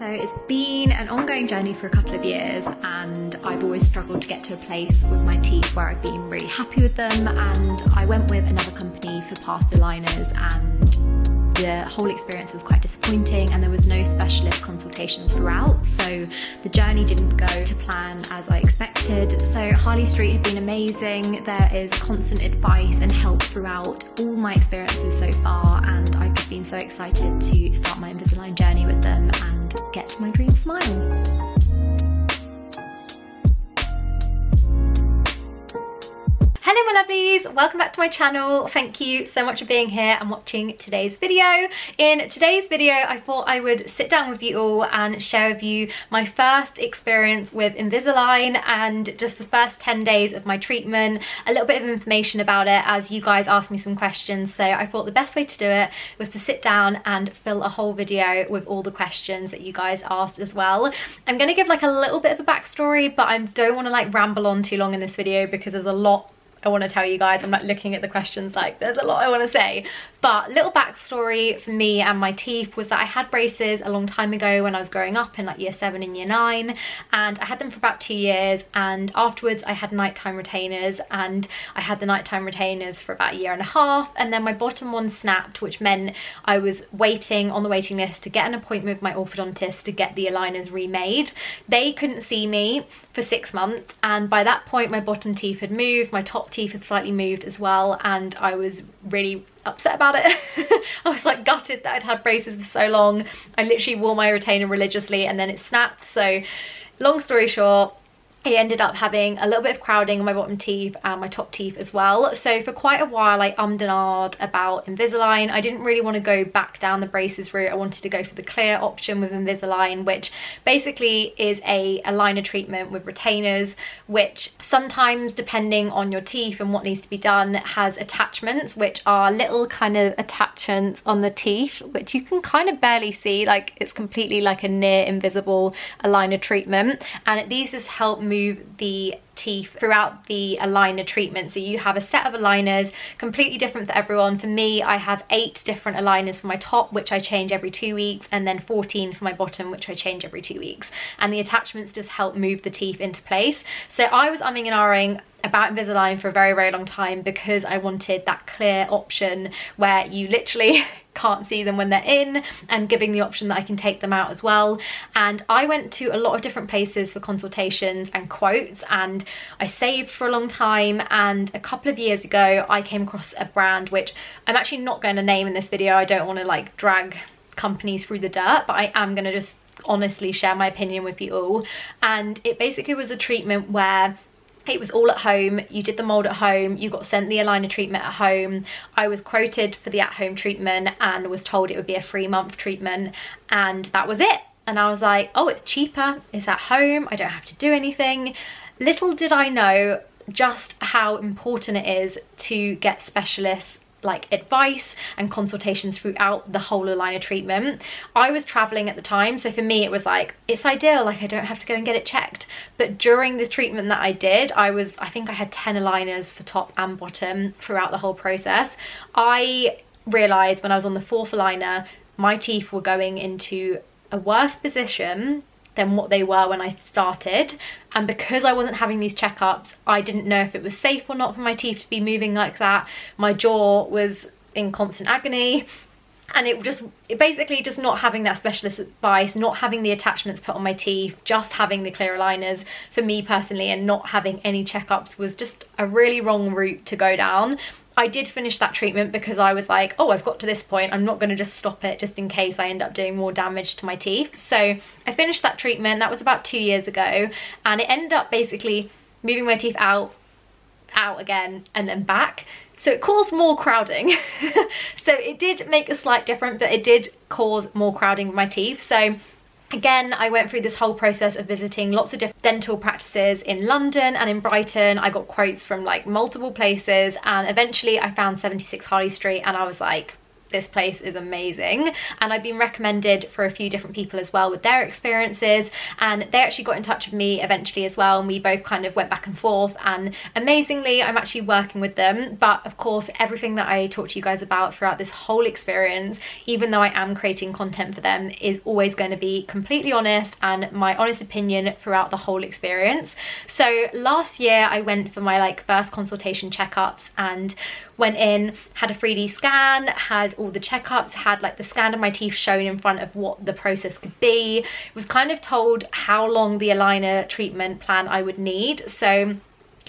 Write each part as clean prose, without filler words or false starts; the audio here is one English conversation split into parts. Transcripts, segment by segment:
So it's been an ongoing journey for a couple of years, and I've always struggled to get to a place with my teeth where I've been really happy with them, and I went with another company for past aligners and the whole experience was quite disappointing, and there was no specialist consultations throughout, so the journey didn't go to plan as I expected. So Harley Street have been amazing. There is constant advice and help throughout all my experiences so far, and I've just been so excited to start my INVISALIGN journey with them and get to my dream smile. Hello my lovelies, welcome back to my channel. Thank you so much for being here and watching today's video. In today's video I thought I would sit down with you all and share with you my first experience with INVISALIGN and just the first 10 days of my treatment, a little bit of information about it as you guys asked me some questions, so I thought the best way to do it was to sit down and fill a whole video with all the questions that you guys asked as well. I'm going to give like a little bit of a backstory, but I don't want to like ramble on too long in this video because there's a lot I want to tell you guys. I'm like looking at the questions like there's a lot I want to say. But little backstory for me and my teeth was that I had braces a long time ago when I was growing up in like year 7 and year 9, and I had them for about 2 years, and afterwards I had nighttime retainers, and I had the nighttime retainers for about 1.5 years, and then my bottom one snapped, which meant I was waiting on the waiting list to get an appointment with my orthodontist to get the aligners remade. They couldn't see me for 6 months, and by that point my bottom teeth had moved, my top teeth had slightly moved as well, and I was really upset about it. I was like gutted that I'd had braces for so long. I literally wore my retainer religiously and then it snapped. So long story short, I ended up having a little bit of crowding on my bottom teeth and my top teeth as well. So for quite a while I ummed and ahed about INVISALIGN. I didn't really want to go back down the braces route. I wanted to go for the clear option with INVISALIGN, which basically is a aligner treatment with retainers, which sometimes depending on your teeth and what needs to be done has attachments, which are little kind of attachments on the teeth which you can kind of barely see. Like it's completely like a near invisible aligner treatment, and these just help move the teeth throughout the aligner treatment. So you have a set of aligners completely different for everyone. For me, I have 8 different aligners for my top, which I change every 2 weeks, and then 14 for my bottom, which I change every 2 weeks, and the attachments just help move the teeth into place. So I was umming and ahhing about INVISALIGN for a very long time because I wanted that clear option where you literally can't see them when they're in, and giving the option that I can take them out as well. And I went to a lot of different places for consultations and quotes, and I saved for a long time, and a couple of years ago I came across a brand which I'm actually not going to name in this video. I don't want to like drag companies through the dirt, but I am going to just honestly share my opinion with you all. And it basically was a treatment where it was all at home. You did the mold at home, you got sent the aligner treatment at home. I was quoted for the at-home treatment and was told it would be a 3-month treatment, and that was it. And I was like, oh, it's cheaper, it's at home, I don't have to do anything. Little did I know just how important it is to get specialists like advice and consultations throughout the whole aligner treatment. I was traveling at the time, so for me it was like, it's ideal, like I don't have to go and get it checked. But during the treatment that I did, I think I had 10 aligners for top and bottom throughout the whole process. I realized when I was on the 4th aligner, my teeth were going into a worse position than what they were when I started, and because I wasn't having these checkups, I didn't know if it was safe or not for my teeth to be moving like that. My jaw was in constant agony, and it basically just not having that specialist advice, not having the attachments put on my teeth, just having the clear aligners for me personally, and not having any checkups was just a really wrong route to go down. I did finish that treatment because I was like, oh, I've got to this point, I'm not going to just stop it just in case I end up doing more damage to my teeth. So I finished that treatment. That was about 2 years ago, and it ended up basically moving my teeth out again and then back. So it caused more crowding. So it did make a slight difference, but it did cause more crowding with my teeth. So again, I went through this whole process of visiting lots of different dental practices in London and in Brighton. I got quotes from like multiple places, and eventually I found 76 Harley Street, and I was like, this place is amazing. And I've been recommended for a few different people as well with their experiences, and they actually got in touch with me eventually as well, and we both kind of went back and forth, and amazingly I'm actually working with them. But of course, everything that I talk to you guys about throughout this whole experience, even though I am creating content for them, is always going to be completely honest and my honest opinion throughout the whole experience. So last year I went for my like first consultation checkups, and went in, had a 3D scan, had all the checkups, had like the scan of my teeth shown in front of what the process could be, was kind of told how long the aligner treatment plan I would need. So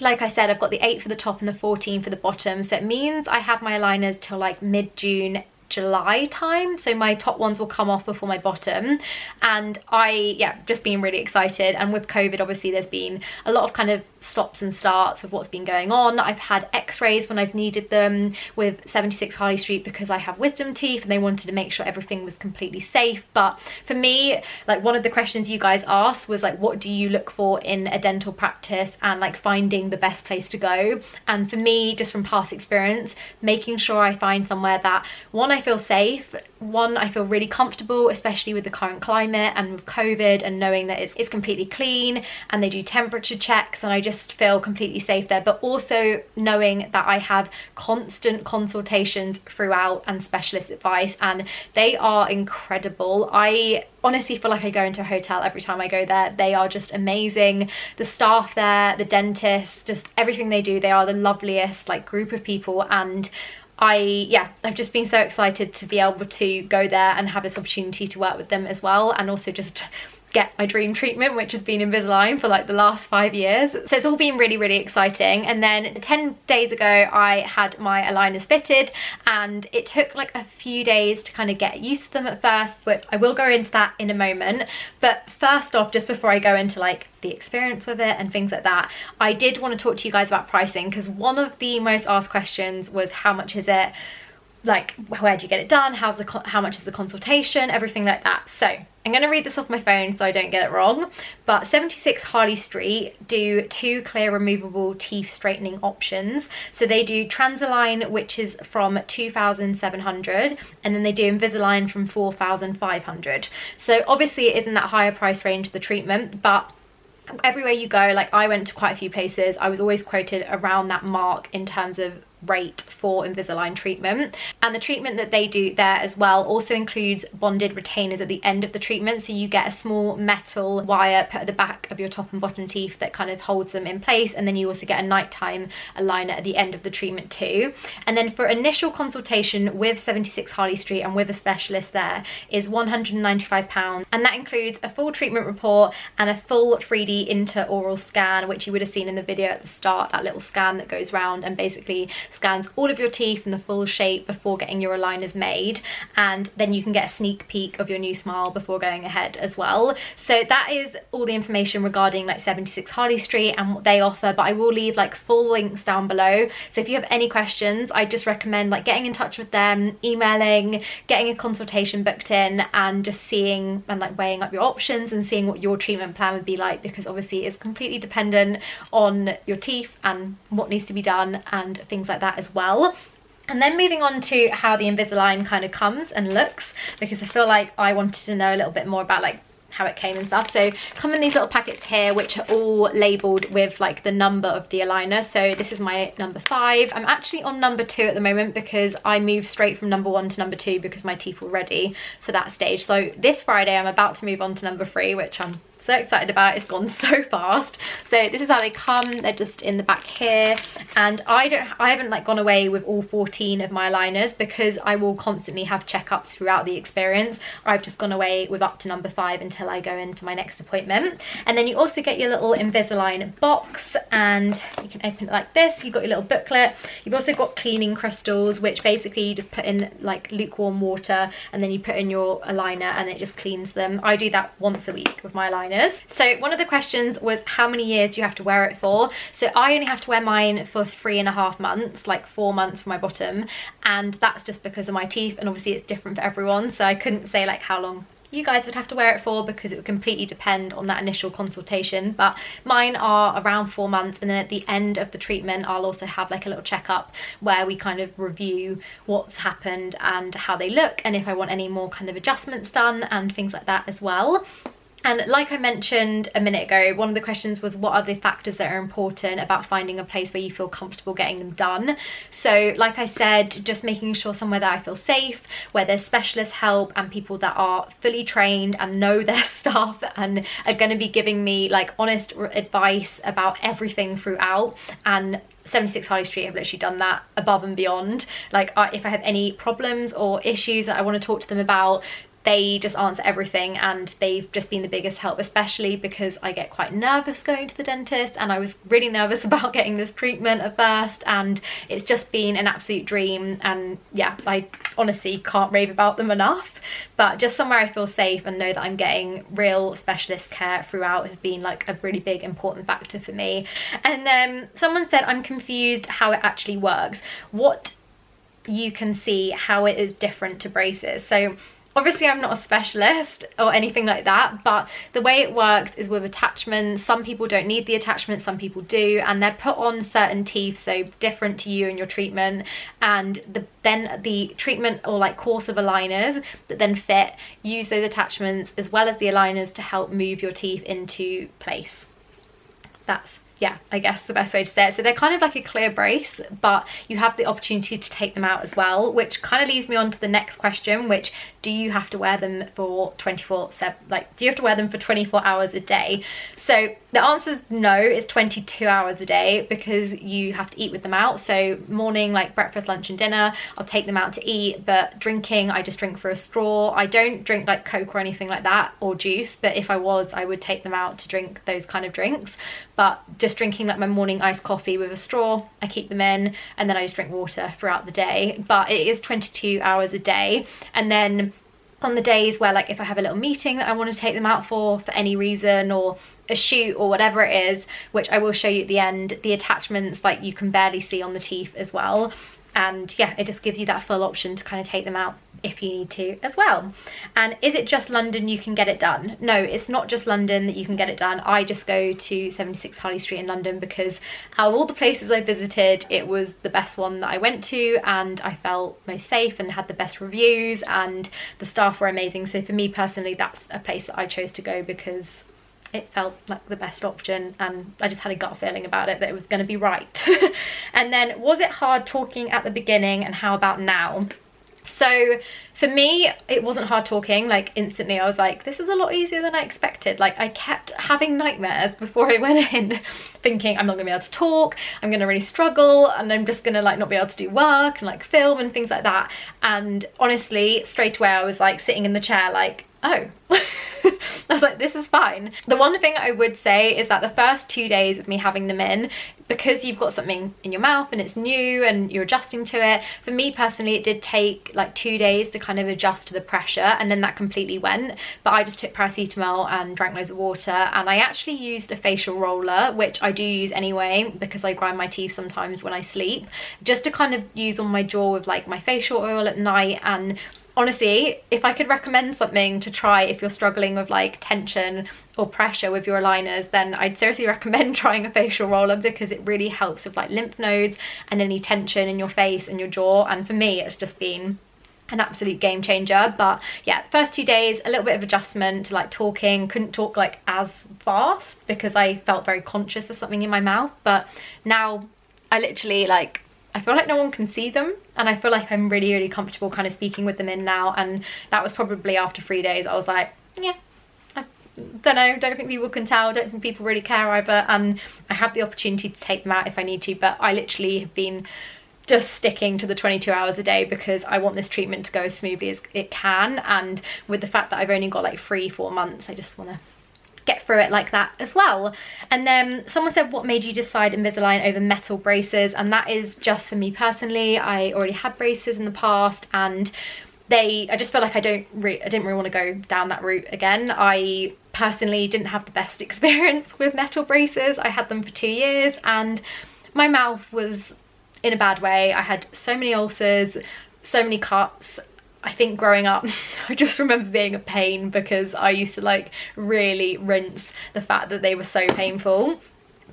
like I said, I've got the 8 for the top and the 14 for the bottom, so it means I have my aligners till like mid-June, July time, so my top ones will come off before my bottom. And yeah, just being really excited. And with COVID, obviously there's been a lot of kind of stops and starts with what's been going on. I've had x-rays when I've needed them with 76 Harley Street because I have wisdom teeth, and they wanted to make sure everything was completely safe. But for me, like, one of the questions you guys asked was like, what do you look for in a dental practice, and like finding the best place to go. And for me, just from past experience, making sure I find somewhere that, one, I feel safe, one, I feel really comfortable, especially with the current climate and with COVID, and knowing that it's completely clean and they do temperature checks, and I just feel completely safe there. But also knowing that I have constant consultations throughout and specialist advice, and they are incredible. I honestly feel like I go into a hotel every time I go there. They are just amazing. The staff there, the dentists, just everything they do, they are the loveliest like group of people. And I've just been so excited to be able to go there and have this opportunity to work with them as well, and also just get my dream treatment, which has been Invisalign for like the last 5 years. So it's all been really, really exciting. And then 10 days ago I had my aligners fitted, and it took like a few days to kind of get used to them at first, but I will go into that in a moment. But first off, just before I go into like the experience with it and things like that, I did want to talk to you guys about pricing, because one of the most asked questions was, how much is it? Like, where do you get it done? How much is the consultation? Everything like that. So I'm going to read this off my phone so I don't get it wrong. But 76 Harley Street do 2 clear removable teeth straightening options. So they do Transalign, which is from 2,700, and then they do Invisalign from 4,500. So obviously it isn't that higher price range, the treatment, but everywhere you go, like I went to quite a few places, I was always quoted around that mark in terms of rate for Invisalign treatment. And the treatment that they do there as well also includes bonded retainers at the end of the treatment, so you get a small metal wire put at the back of your top and bottom teeth that kind of holds them in place, and then you also get a nighttime aligner at the end of the treatment too. And then for initial consultation with 76 Harley Street and with a specialist there is £195, and that includes a full treatment report and a full 3D intraoral scan, which you would have seen in the video at the start, that little scan that goes round and basically scans all of your teeth in the full shape before getting your aligners made. And then you can get a sneak peek of your new smile before going ahead as well. So that is all the information regarding like 76 Harley Street and what they offer, but I will leave like full links down below. So if you have any questions, I just recommend like getting in touch with them, emailing, getting a consultation booked in, and just seeing and like weighing up your options and seeing what your treatment plan would be like, because obviously it's completely dependent on your teeth and what needs to be done and things like that as well. And then moving on to how the Invisalign kind of comes and looks, because I feel like I wanted to know a little bit more about like how it came and stuff. So come in these little packets here, which are all labeled with like the number of the aligner. So this is my number 5. I'm actually on number 2 at the moment because I moved straight from number 1 to number 2 because my teeth were ready for that stage. So this Friday I'm about to move on to number 3, which I'm so excited about. It's gone so fast. So this is how they come. They're just in the back here, and I haven't like gone away with all 14 of my aligners because I will constantly have checkups throughout the experience. I've just gone away with up to number 5 until I go in for my next appointment. And then you also get your little Invisalign box, and you can open it like this. You've got your little booklet. You've also got cleaning crystals, which basically you just put in like lukewarm water and then you put in your aligner and it just cleans them. I do that once a week with my aligner. So one of the questions was how many years do you have to wear it for? So I only have to wear mine for 3.5 months, like 4 months for my bottom, and that's just because of my teeth, and obviously it's different for everyone, so I couldn't say like how long you guys would have to wear it for, because it would completely depend on that initial consultation. But mine are around 4 months, and then at the end of the treatment I'll also have like a little checkup where we kind of review what's happened and how they look, and if I want any more kind of adjustments done and things like that as well. And like I mentioned a minute ago, one of the questions was, what are the factors that are important about finding a place where you feel comfortable getting them done? So like I said, just making sure somewhere that I feel safe, where there's specialist help and people that are fully trained and know their stuff and are going to be giving me like honest advice about everything throughout. And 76 Harley Street have literally done that above and beyond. Like if I have any problems or issues that I want to talk to them about, they just answer everything, and they've just been the biggest help, especially because I get quite nervous going to the dentist, and I was really nervous about getting this treatment at first, and it's just been an absolute dream. And yeah, I honestly can't rave about them enough. But just somewhere I feel safe and know that I'm getting real specialist care throughout has been like a really big important factor for me. And then someone said, I'm confused how it actually works. What you can see how it is different to braces. So obviously I'm not a specialist or anything like that, but the way it works is with attachments. Some people don't need the attachments, some people do, and they're put on certain teeth, so different to you and your treatment. And then the treatment or like course of aligners that then fit use those attachments as well as the aligners to help move your teeth into place. That's, yeah, I guess the best way to say it. So they're kind of like a clear brace, but you have the opportunity to take them out as well, which kind of leads me on to the next question, which, do you have to wear them for 24/7? Like, do you have to wear them for 24 hours a day? So the answer is no, it's 22 hours a day, because you have to eat with them out. So morning, like breakfast, lunch and dinner, I'll take them out to eat, but drinking, I just drink through a straw. I don't drink like Coke or anything like that, or juice, but if I was, I would take them out to drink those kind of drinks. But just drinking like my morning iced coffee with a straw, I keep them in, and then I just drink water throughout the day. But it is 22 hours a day. And then on the days where, like, if I have a little meeting that I want to take them out for any reason, or a shoot or whatever it is, which I will show you at the end, the attachments, like, you can barely see on the teeth as well. And yeah, it just gives you that full option to kind of take them out if you need to as well. And is it just London you can get it done? No, it's not just London that you can get it done. I just go to 76 Harley Street in London because out of all the places I visited, it was the best one that I went to, and I felt most safe and had the best reviews, and the staff were amazing. So for me personally, that's a place that I chose to go because it felt like the best option, and I just had a gut feeling about it that it was going to be right. And then, was it hard talking at the beginning, and how about now? So for me, it wasn't hard talking. Like, instantly I was like, this is a lot easier than I expected. Like, I kept having nightmares before I went in, thinking I'm not gonna be able to talk, I'm gonna really struggle, and I'm just gonna like not be able to do work and like film and things like that. And honestly, straight away I was like sitting in the chair like, oh. I was like, this is fine. The one thing I would say is that the first 2 days of me having them in, because you've got something in your mouth and it's new and you're adjusting to it, for me personally, it did take like 2 days to kind of adjust to the pressure, and then that completely went. But I just took paracetamol and drank loads of water, and I actually used a facial roller, which I do use anyway because I grind my teeth sometimes when I sleep, just to kind of use on my jaw with like my facial oil at night. And honestly, if I could recommend something to try if you're struggling with like tension or pressure with your aligners, then I'd seriously recommend trying a facial roller, because it really helps with like lymph nodes and any tension in your face and your jaw. And for me, it's just been an absolute game changer. But yeah, first 2 days, a little bit of adjustment to like talking. Couldn't talk like as fast because I felt very conscious of something in my mouth, but now I literally like, I feel like no one can see them, and I feel like I'm really, really comfortable kind of speaking with them in now. And that was probably after 3 days. I was like, yeah, I don't know, don't think people can tell, don't think people really care either. And I have the opportunity to take them out if I need to, but I literally have been just sticking to the 22 hours a day because I want this treatment to go as smoothly as it can. And with the fact that I've only got like 3-4 months, I just want to get through it like that as well. And then someone said, what made you decide Invisalign over metal braces? And that is just for me personally. I already had braces in the past, and I just feel like I didn't really want to go down that route again. I personally didn't have the best experience with metal braces. I had them for 2 years and my mouth was in a bad way. I had so many ulcers, so many cuts. I think growing up, I just remember being a pain because I used to like really rinse the fact that they were so painful.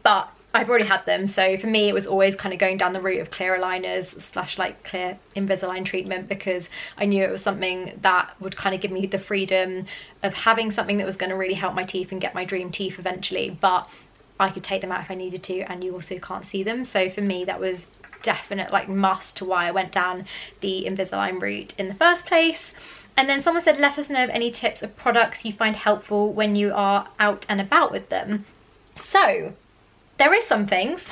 But I've already had them, so for me it was always kind of going down the route of clear aligners / like clear Invisalign treatment, because I knew it was something that would kind of give me the freedom of having something that was going to really help my teeth and get my dream teeth eventually, but I could take them out if I needed to, and you also can't see them. So for me that was definite like must to why I went down the Invisalign route in the first place. And then someone said, let us know of any tips of products you find helpful when you are out and about with them. So there is some things.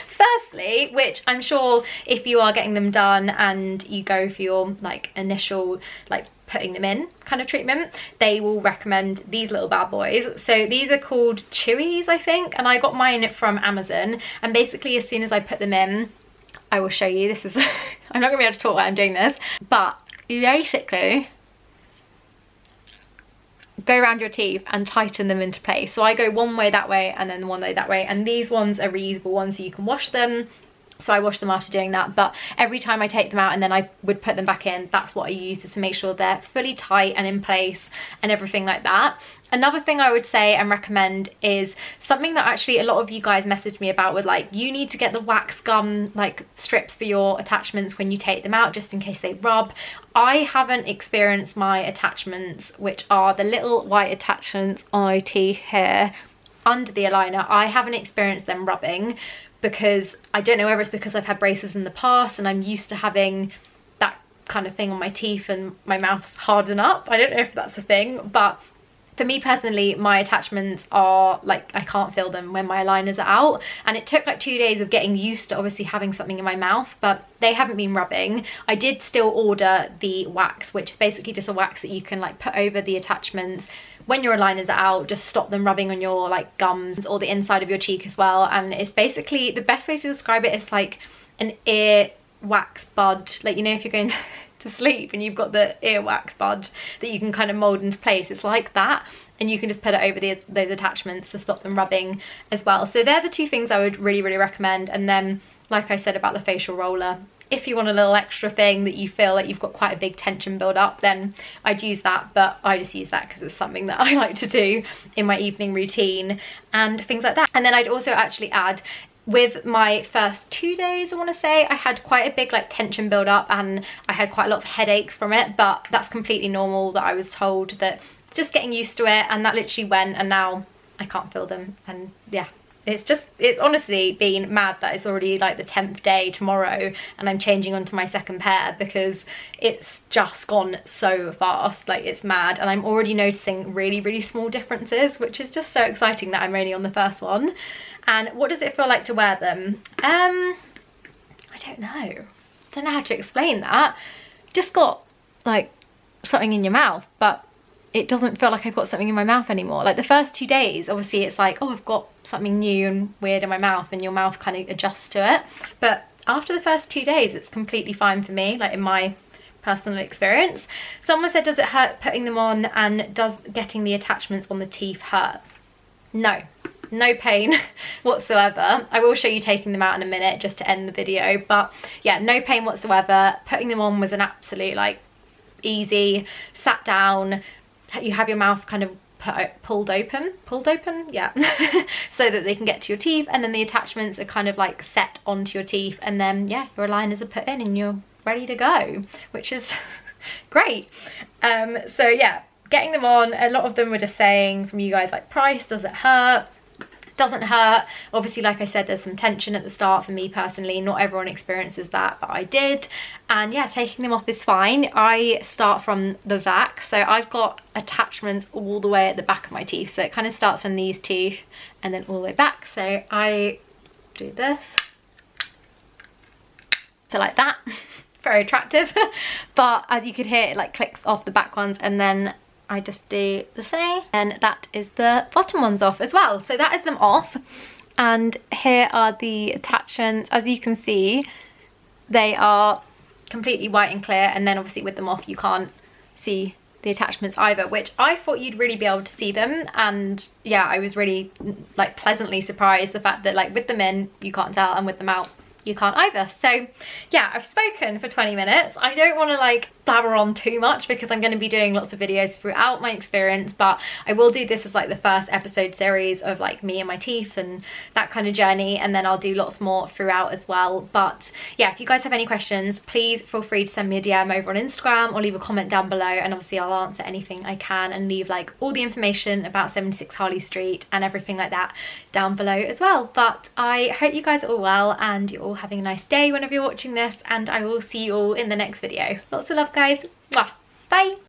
Firstly, which I'm sure if you are getting them done and you go for your like initial like putting them in kind of treatment, they will recommend these little bad boys. So these are called Chewies, I think, and I got mine from Amazon. And basically as soon as I put them in, I will show you, this is I'm not gonna be able to talk while I'm doing this, but you basically go around your teeth and tighten them into place. So I go one way that way and then one way that way, and these ones are reusable ones so you can wash them. So I wash them after doing that, but every time I take them out and then I would put them back in, that's what I use, just to make sure they're fully tight and in place and everything like that. Another thing I would say and recommend is something that actually a lot of you guys messaged me about, with like, you need to get the wax gum like strips for your attachments when you take them out, just in case they rub. I haven't experienced my attachments, which are the little white attachments on my teeth here under the aligner, I haven't experienced them rubbing, because I don't know whether it's because I've had braces in the past and I'm used to having that kind of thing on my teeth and my mouth's harden up. I don't know if that's a thing, but for me personally, my attachments are like, I can't feel them when my aligners are out, and it took like 2 days of getting used to obviously having something in my mouth, but they haven't been rubbing. I did still order the wax, which is basically just a wax that you can like put over the attachments when your aligners are out, just stop them rubbing on your like gums or the inside of your cheek as well. And it's basically, the best way to describe it is like an ear wax bud, like, you know, if you're going to sleep and you've got the ear wax bud that you can kind of mold into place, it's like that, and you can just put it over those attachments to stop them rubbing as well. So they're the two things I would really recommend. And then like I said about the facial roller, if you want a little extra thing that you feel like you've got quite a big tension build up, then I'd use that, but I just use that because it's something that I like to do in my evening routine and things like that. And then I'd also actually add, with my first 2 days, I want to say, I had quite a big like tension build up and I had quite a lot of headaches from it, but that's completely normal. That I was told that just getting used to it, and that literally went, and now I can't feel them. And yeah, it's honestly been mad that it's already like the 10th day tomorrow and I'm changing onto my second pair, because it's just gone so fast, like it's mad. And I'm already noticing really small differences, which is just so exciting that I'm only on the first one. And what does it feel like to wear them? I don't know how to explain that. Just got like something in your mouth, but it doesn't feel like I've got something in my mouth anymore. Like the first 2 days, obviously it's like, oh, I've got something new and weird in my mouth, and your mouth kind of adjusts to it. But after the first 2 days, it's completely fine for me, like in my personal experience. Someone said, does it hurt putting them on, and does getting the attachments on the teeth hurt? No pain whatsoever. I will show you taking them out in a minute just to end the video, but yeah, no pain whatsoever. Putting them on was an absolute like easy, sat down, you have your mouth kind of pulled open, yeah, so that they can get to your teeth, and then the attachments are kind of like set onto your teeth, and then yeah, your aligners are put in and you're ready to go, which is great. So yeah, getting them on, a lot of them were just saying from you guys like, price, does it hurt? Doesn't hurt. Obviously, like I said, there's some tension at the start for me personally. Not everyone experiences that, but I did. And yeah, taking them off is fine. I start from the back, so I've got attachments all the way at the back of my teeth, so it kind of starts on these teeth and then all the way back. So I do this, so like that. Very attractive. But as you could hear, it like clicks off the back ones, and then I just do the same, and that is the bottom ones off as well. So that is them off, and here are the attachments. As you can see, they are completely white and clear, and then obviously with them off you can't see the attachments either, which I thought you'd really be able to see them. And yeah, I was really like pleasantly surprised the fact that like with them in you can't tell, and with them out you can't either. So yeah, I've spoken for 20 minutes. I don't want to like blabber on too much because I'm going to be doing lots of videos throughout my experience, but I will do this as like the first episode series of like me and my teeth and that kind of journey, and then I'll do lots more throughout as well. But yeah, if you guys have any questions, please feel free to send me a DM over on Instagram or leave a comment down below, and obviously I'll answer anything I can and leave like all the information about 76 Harley Street and everything like that down below as well. But I hope you guys are all well and you're all having a nice day whenever you're watching this, and I will see you all in the next video. Lots of love, guys. Mwah. Bye.